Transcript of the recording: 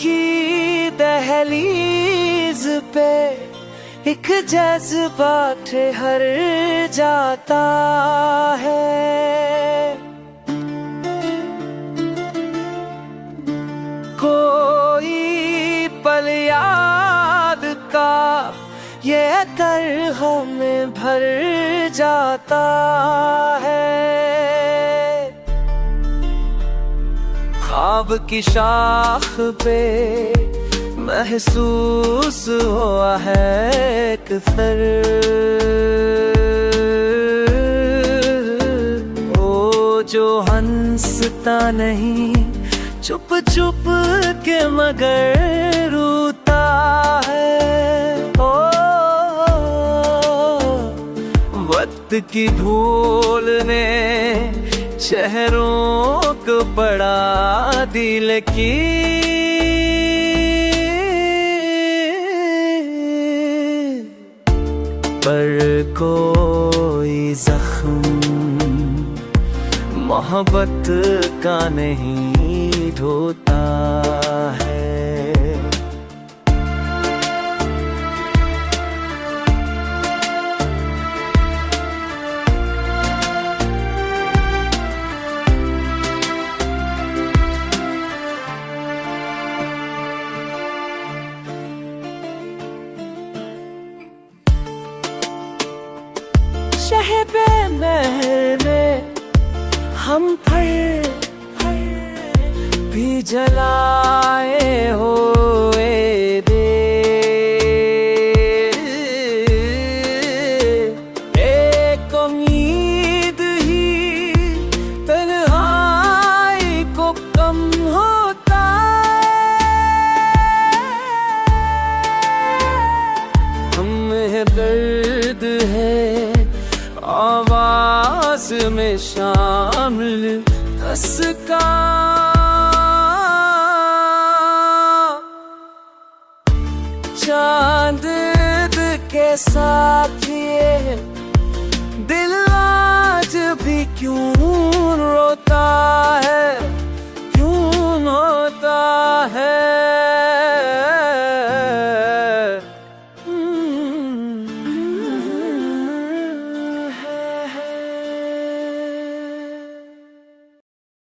की दहलीज पे एक जज्बा ठहर जाता है। कोई पल याद का ये तरह में भर जाता है। ख्वाब की शाख पे महसूस हुआ है एक सर, ओ जो हंसता नहीं चुप चुप के मगर रोता है। ओ वक्त की भूल ने चेहरों को पड़ा दिल की, पर कोई जख्म मोहब्बत का नहीं ढोता है। शहबे महल में हम फल भी जलाए हुए दे, एक उम्मीद ही तन्हाई को कम होता है। हमें दर्द है आवाज में शामिल हंसका, चांद के साथ ये दिल आज भी क्यों रोता